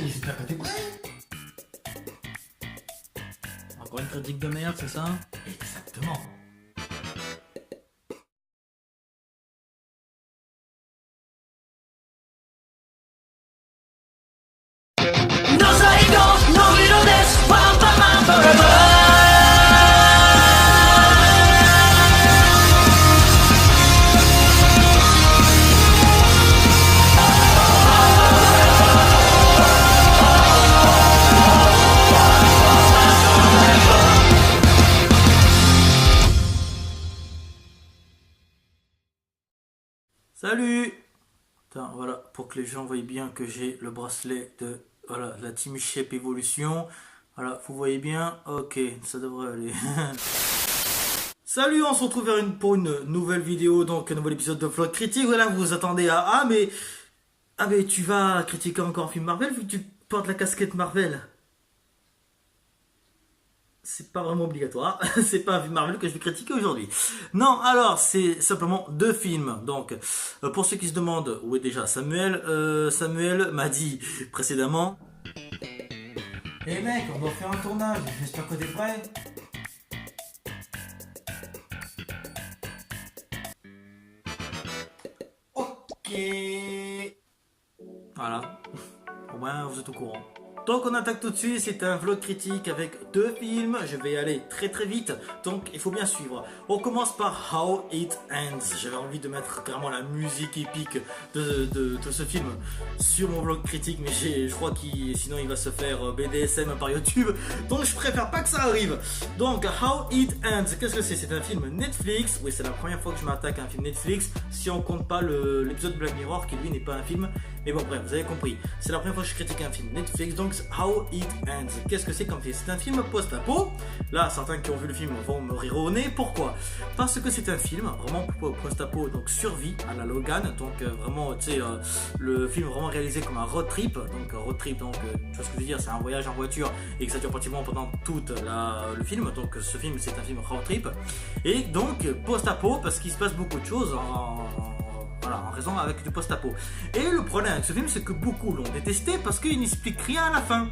j'espère que t'es prêt. Encore une critique de merde, c'est ça? Exactement. Salut! Attends, voilà, pour que les gens voient bien que j'ai le bracelet de la Team Shape Evolution. Voilà, vous voyez bien? Ok, ça devrait aller. Salut, on se retrouve pour une nouvelle vidéo, donc un nouvel épisode de Vlog Critique. Voilà, vous vous attendez à... Ah mais tu vas critiquer encore un film Marvel vu que tu portes la casquette Marvel. C'est pas vraiment obligatoire, c'est pas un film Marvel que je vais critiquer aujourd'hui. Non, alors c'est simplement deux films. Donc, pour ceux qui se demandent où est déjà Samuel, Samuel m'a dit précédemment. Eh mec, on doit faire un tournage, j'espère que t'es prêt. Ok. Voilà, au moins vous êtes au courant. Donc on attaque tout de suite, c'est un vlog critique avec deux films, je vais aller très vite, donc il faut bien suivre. On commence par How It Ends, j'avais envie de mettre carrément la musique épique de ce film sur mon vlog critique, mais je crois qu'il sinon il va se faire BDSM par YouTube, donc je préfère pas que ça arrive. Donc How It Ends, qu'est-ce que c'est? C'est un film Netflix, oui c'est la première fois que je m'attaque à un film Netflix, si on compte pas l'épisode Black Mirror qui lui n'est pas un film, mais bon bref, vous avez compris, c'est la première fois que je critique un film Netflix, donc How It Ends. Qu'est-ce que c'est comme film? C'est un film post-apo. Là, certains qui ont vu le film vont me rire au nez. Pourquoi? Parce que c'est un film vraiment post-apo, donc survie à la Logan. Donc vraiment, tu sais, le film vraiment réalisé comme un road trip. Donc tu vois ce que je veux dire, c'est un voyage en voiture et que ça dure pratiquement pendant tout le film. Donc ce film, c'est un film road trip. Et donc post-apo parce qu'il se passe beaucoup de choses en raison avec du post-apo. Et le problème avec ce film, c'est que beaucoup l'ont détesté parce qu'il n'explique rien à la fin.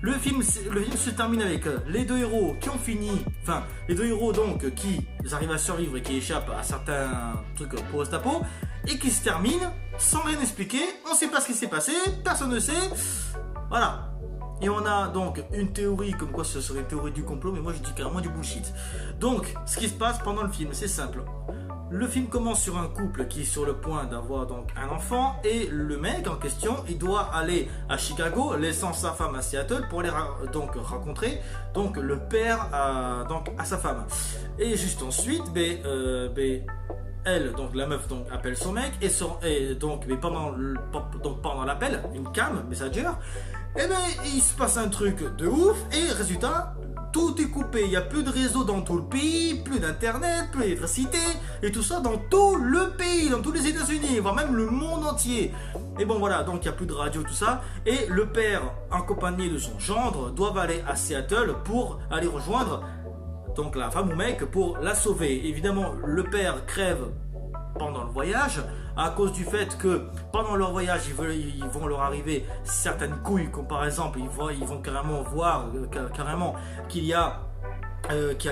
Le film se termine avec les deux héros qui ont fini, enfin, les deux héros donc qui arrivent à survivre et qui échappent à certains trucs post-apo et qui se terminent sans rien expliquer. On ne sait pas ce qui s'est passé, personne ne sait. Voilà. Et on a donc une théorie comme quoi ce serait une théorie du complot, mais moi je dis carrément du bullshit. Donc, ce qui se passe pendant le film, c'est simple. Le film commence sur un couple qui est sur le point d'avoir donc un enfant et le mec en question, il doit aller à Chicago, laissant sa femme à Seattle pour aller rencontrer donc le père à sa femme. Et juste ensuite, elle, donc la meuf, donc appelle son mec et donc pendant l'appel, une cam messenger, et il se passe un truc de ouf et résultat. Tout est coupé, il n'y a plus de réseau dans tout le pays, plus d'internet, plus d'électricité, et tout ça dans tout le pays, dans tous les États-Unis, voire même le monde entier. Et bon voilà, donc il n'y a plus de radio, tout ça, et le père, accompagné de son gendre, doivent aller à Seattle pour aller rejoindre donc la femme ou mec pour la sauver. Évidemment, le père crève pendant le voyage à cause du fait que pendant leur voyage ils vont leur arriver certaines couilles, comme par exemple ils vont carrément voir qu'il y a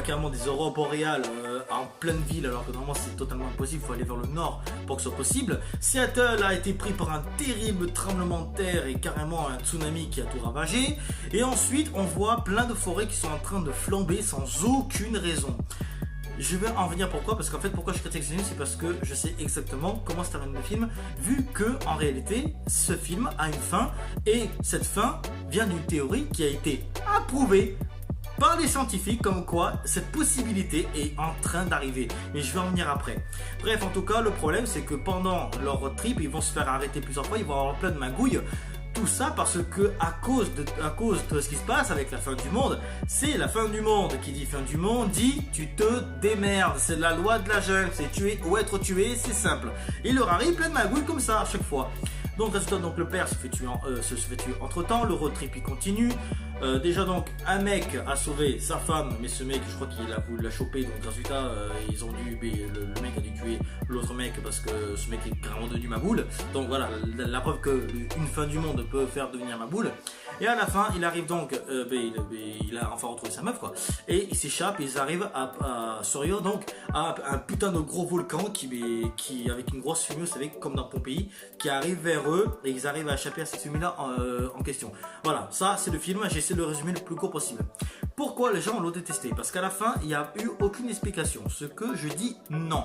carrément des aurores boréales en pleine ville, alors que normalement c'est totalement impossible, il faut aller vers le nord pour que ce soit possible. Seattle a été pris par un terrible tremblement de terre et carrément un tsunami qui a tout ravagé, et ensuite on voit plein de forêts qui sont en train de flamber sans aucune raison. Je vais en venir pourquoi, parce qu'en fait pourquoi je critique ce film, c'est parce que je sais exactement comment se termine le film, vu que en réalité ce film a une fin, et cette fin vient d'une théorie qui a été approuvée par les scientifiques, comme quoi cette possibilité est en train d'arriver, mais je vais en venir après. Bref, en tout cas le problème c'est que pendant leur road trip ils vont se faire arrêter plusieurs fois, ils vont avoir plein de magouilles. Tout ça parce que à cause de ce qui se passe avec la fin du monde, c'est la fin du monde. Qui dit fin du monde dit tu te démerdes. C'est la loi de la jungle, c'est tuer ou être tué, c'est simple. Il leur arrive plein de magouilles comme ça à chaque fois. Donc résultat, donc le père se fait tuer entre temps, le road trip il continue. Déjà donc un mec a sauvé sa femme, mais ce mec je crois qu'il a voulu la choper, donc résultat ils ont dû, le mec a dû tuer l'autre mec parce que ce mec est carrément devenu Maboule. Donc voilà, la preuve qu'une fin du monde peut faire devenir Maboule. Et à la fin il arrive donc, il a enfin retrouvé sa meuf quoi, et il s'échappe et ils arrivent à Sorio, donc à un putain de gros volcan qui avec une grosse fumée, vous savez, comme dans Pompéi, qui arrive vers eux et ils arrivent à échapper à cette fumée là en question. Voilà, ça c'est le film, j'essaie de le résumer le plus court possible. Pourquoi les gens l'ont détesté? Parce qu'à la fin il n'y a eu aucune explication, ce que je dis non.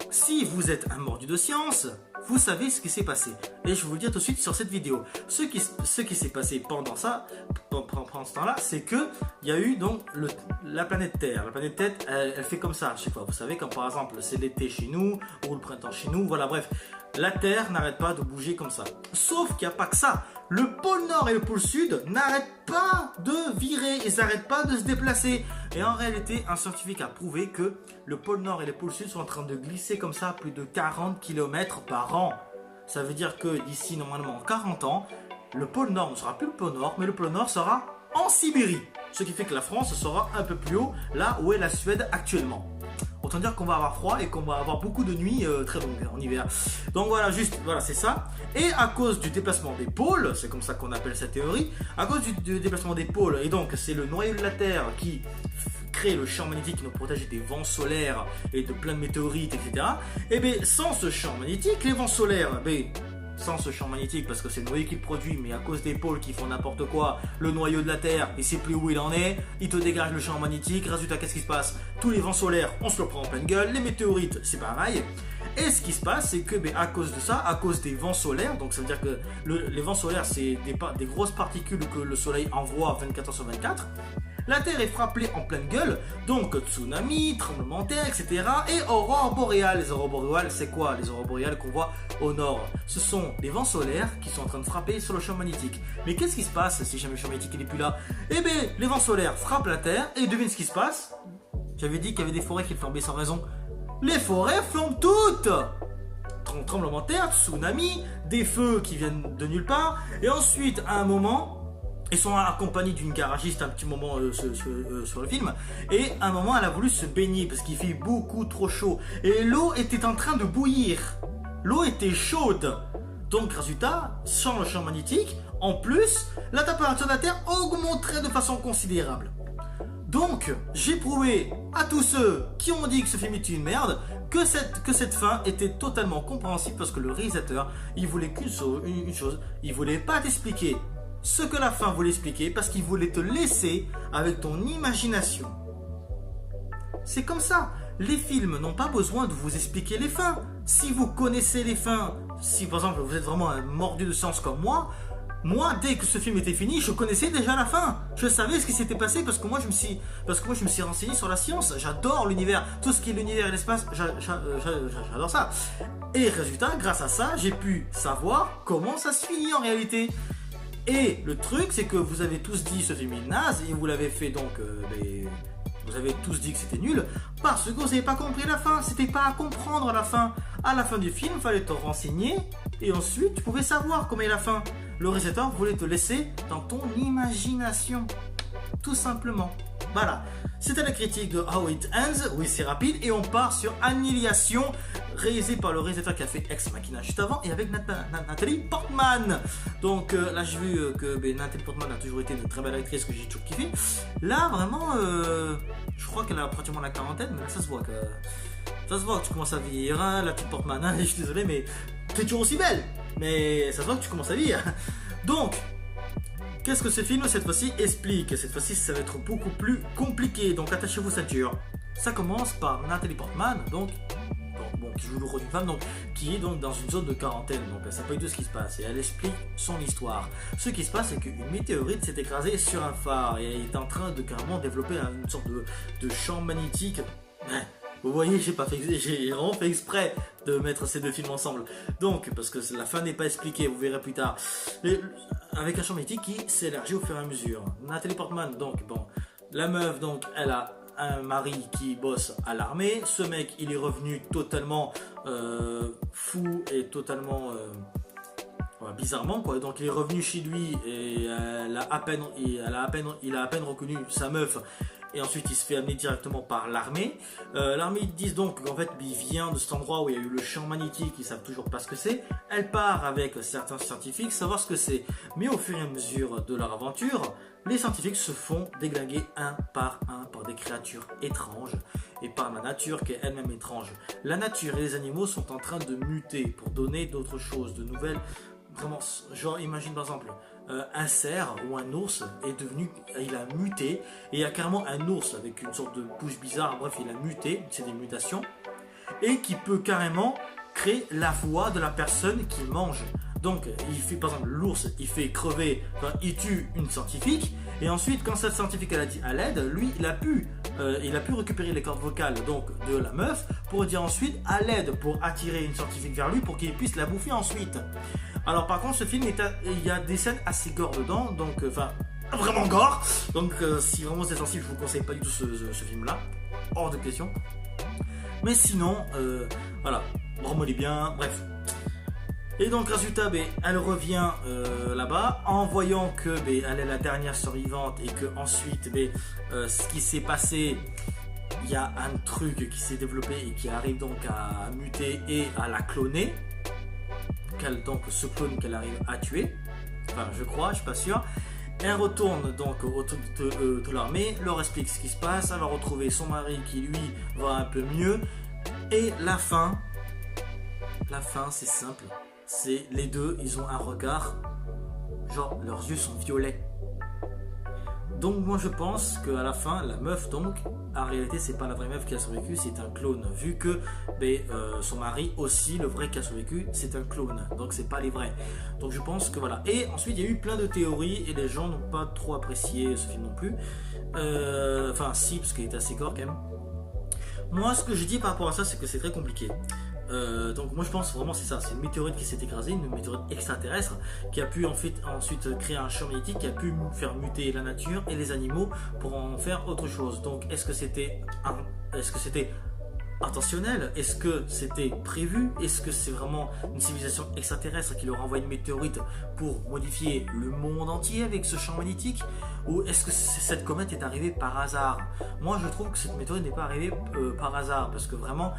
Si vous êtes un mordu de science, vous savez ce qui s'est passé. Et je vais vous le dire tout de suite sur cette vidéo. Ce qui s'est passé pendant ça, pendant ce temps-là, c'est que il y a eu donc la planète Terre. La planète Terre, elle fait comme ça à chaque fois. Vous savez, comme par exemple c'est l'été chez nous, ou le printemps chez nous, voilà, bref. La Terre n'arrête pas de bouger comme ça. Sauf qu'il n'y a pas que ça. Le pôle Nord et le pôle Sud n'arrêtent pas de virer, ils n'arrêtent pas de se déplacer. Et en réalité, un scientifique a prouvé que le pôle Nord et le pôle Sud sont en train de glisser comme ça à plus de 40 km par an. Ça veut dire que d'ici normalement 40 ans, le pôle Nord ne sera plus le pôle Nord, mais le pôle Nord sera en Sibérie. Ce qui fait que la France sera un peu plus haut, là où est la Suède actuellement. Autant dire qu'on va avoir froid et qu'on va avoir beaucoup de nuits très longues en hiver. Donc voilà, juste, voilà, c'est ça. Et à cause du déplacement des pôles, c'est comme ça qu'on appelle cette théorie, à cause du déplacement des pôles, et donc c'est le noyau de la Terre qui crée le champ magnétique qui nous protège des vents solaires et de plein de météorites, etc. Et bien, sans ce champ magnétique, les vents solaires, sans ce champ magnétique, parce que c'est le noyau qui le produit, mais à cause des pôles qui font n'importe quoi, le noyau de la Terre, il sait plus où il en est, il te dégage le champ magnétique, résultat, qu'est-ce qui se passe? Tous les vents solaires, on se le prend en pleine gueule, les météorites, c'est pareil. Et ce qui se passe, c'est que à cause de ça, à cause des vents solaires, donc ça veut dire que les vents solaires, c'est des grosses particules que le soleil envoie 24 heures sur 24, la Terre est frappée en pleine gueule, donc tsunami, tremblement de terre, etc. Et aurores boréales. Les aurores boréales, c'est quoi? Les aurores boréales qu'on voit au nord, ce sont des vents solaires qui sont en train de frapper sur le champ magnétique. Mais qu'est-ce qui se passe si jamais le champ magnétique n'est plus là? Eh bien, les vents solaires frappent la Terre et devine ce qui se passe? J'avais dit qu'il y avait des forêts qui flambaient sans raison. Les forêts flambent toutes! Tremblement de terre, tsunami, des feux qui viennent de nulle part, et ensuite, à un moment, ils sont accompagnés d'une garagiste un petit moment sur le film, et à un moment elle a voulu se baigner parce qu'il fait beaucoup trop chaud et l'eau était en train de bouillir, l'eau était chaude, donc résultat, sans le champ magnétique, en plus la température de la Terre augmenterait de façon considérable. Donc j'ai prouvé à tous ceux qui ont dit que ce film était une merde que cette fin était totalement compréhensible, parce que le réalisateur il voulait une chose, il voulait pas t'expliquer ce que la fin voulait expliquer, parce qu'il voulait te laisser avec ton imagination. C'est comme ça. Les films n'ont pas besoin de vous expliquer les fins. Si vous connaissez les fins, si par exemple vous êtes vraiment un mordu de sens comme moi, dès que ce film était fini, je connaissais déjà la fin. Je savais ce qui s'était passé parce que moi je me suis renseigné sur la science. J'adore l'univers, tout ce qui est l'univers et l'espace, j'adore ça. Et résultat, grâce à ça, j'ai pu savoir comment ça se finit en réalité. Et le truc, c'est que vous avez tous dit ce film est naze, et vous l'avez fait donc, vous avez tous dit que c'était nul, parce que vous n'avez pas compris la fin, c'était pas à comprendre la fin. À la fin du film, il fallait te renseigner, et ensuite tu pouvais savoir comment est la fin. Le réalisateur voulait te laisser dans ton imagination, tout simplement. Voilà, c'était la critique de How It Ends. Oui, c'est rapide, et on part sur Annihilation, réalisé par le réalisateur qui a fait Ex Machina juste avant, et avec Nathalie Portman. Donc là j'ai vu que Nathalie Portman a toujours été une très belle actrice que j'ai toujours kiffé. Là vraiment, je crois qu'elle a pratiquement la quarantaine, mais là ça se voit que tu commences à vieillir, hein, la petite Portman, hein, je suis désolé, mais t'es toujours aussi belle, mais ça se voit que tu commences à vieillir. Donc, qu'est-ce que ce film cette fois-ci explique? Cette fois-ci ça va être beaucoup plus compliqué, donc attachez-vous ceinture. Ça commence par Nathalie Portman, qui joue le rôle d'une femme, qui est donc dans une zone de quarantaine, donc elle ne sait pas du tout ce qui se passe, et elle explique son histoire. Ce qui se passe, c'est qu'une météorite s'est écrasée sur un phare, et elle est en train de carrément développer une sorte de champ magnétique. Vous voyez, j'ai vraiment fait exprès de mettre ces deux films ensemble. Donc, parce que la fin n'est pas expliquée, vous verrez plus tard. Avec un champ magnétique qui s'élargit au fur et à mesure. Nathalie Portman, la meuf, elle a un mari qui bosse à l'armée. Ce mec, il est revenu totalement fou et totalement bizarrement quoi. Donc il est revenu chez lui et il a à peine reconnu sa meuf. Et ensuite il se fait amener directement par l'armée. L'armée ils disent donc qu'en fait il vient de cet endroit où il y a eu le champ magnétique, ils savent toujours pas ce que c'est. Elle part avec certains scientifiques savoir ce que c'est. Mais au fur et à mesure de leur aventure, les scientifiques se font déglinguer un par des créatures étranges et par la nature qui est elle-même étrange. La nature et les animaux sont en train de muter pour donner d'autres choses, de nouvelles. Vraiment, genre imagine par exemple un cerf ou un ours il a muté et il y a carrément un ours avec une sorte de bouche bizarre, bref il a muté, c'est des mutations et qui peut carrément créer la voix de la personne qui mange. Donc il fait par exemple l'ours, il fait crever, il tue une scientifique et ensuite quand cette scientifique elle a dit à l'aide, lui il a pu récupérer les cordes vocales donc de la meuf pour dire ensuite à l'aide pour attirer une scientifique vers lui pour qu'il puisse la bouffer ensuite. Alors par contre ce film il y a des scènes assez gore dedans, donc vraiment gore, donc si vraiment c'est sensible je vous conseille pas du tout ce film là, hors de question. Mais sinon voilà, vraiment il est bien, bref. Et donc résultat, elle revient là-bas en voyant que elle est la dernière survivante et que ensuite ce qui s'est passé, il y a un truc qui s'est développé et qui arrive donc à muter et à la cloner. Donc ce clone qu'elle arrive à tuer, enfin je crois, je suis pas sûr. Elle retourne donc autour de l'armée, leur explique ce qui se passe, elle va retrouver son mari qui lui va un peu mieux. Et la fin c'est simple. C'est les deux, ils ont un regard, genre leurs yeux sont violets. Donc moi je pense qu'à la fin, la meuf donc, en réalité c'est pas la vraie meuf qui a survécu, c'est un clone. Vu que son mari aussi, le vrai qui a survécu, c'est un clone. Donc c'est pas les vrais. Donc je pense que voilà. Et ensuite il y a eu plein de théories et les gens n'ont pas trop apprécié ce film non plus. Enfin si, parce qu'il était assez gore quand même. Moi ce que je dis par rapport à ça, c'est que c'est très compliqué. Donc moi je pense vraiment c'est ça, c'est une météorite qui s'est écrasée, une météorite extraterrestre qui a pu ensuite créer un champ magnétique qui a pu faire muter la nature et les animaux pour en faire autre chose. Donc est-ce que c'était intentionnel? Est-ce que c'était prévu? Est-ce que c'est vraiment une civilisation extraterrestre qui leur envoie une météorite pour modifier le monde entier avec ce champ magnétique? Ou est-ce que cette comète est arrivée par hasard? Moi je trouve que cette météorite n'est pas arrivée par hasard parce que vraiment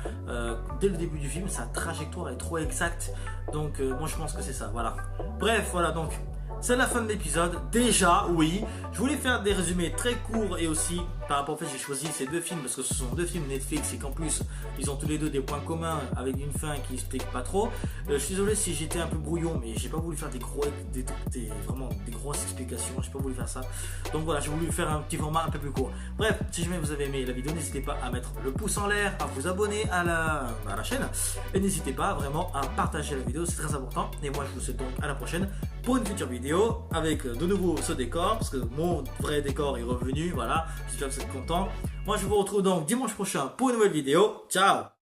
dès le début du film sa trajectoire est trop exacte. Donc moi je pense que c'est ça, voilà. Bref, voilà, donc c'est la fin de l'épisode. Déjà, oui, je voulais faire des résumés très courts et aussi par rapport au fait j'ai choisi ces deux films parce que ce sont deux films Netflix et qu'en plus ils ont tous les deux des points communs avec une fin qui explique pas trop. Je suis désolé si j'étais un peu brouillon, mais j'ai pas voulu faire vraiment des grosses explications, j'ai pas voulu faire ça. Donc voilà, j'ai voulu faire un petit format un peu plus court. Bref, si jamais vous avez aimé la vidéo, n'hésitez pas à mettre le pouce en l'air, à vous abonner à la chaîne et n'hésitez pas vraiment à partager la vidéo, c'est très important. Et moi je vous souhaite donc à la prochaine pour une future vidéo avec de nouveau ce décor parce que mon vrai décor est revenu, voilà, j'espère que vous êtes contents. Moi je vous retrouve donc dimanche prochain pour une nouvelle vidéo. Ciao.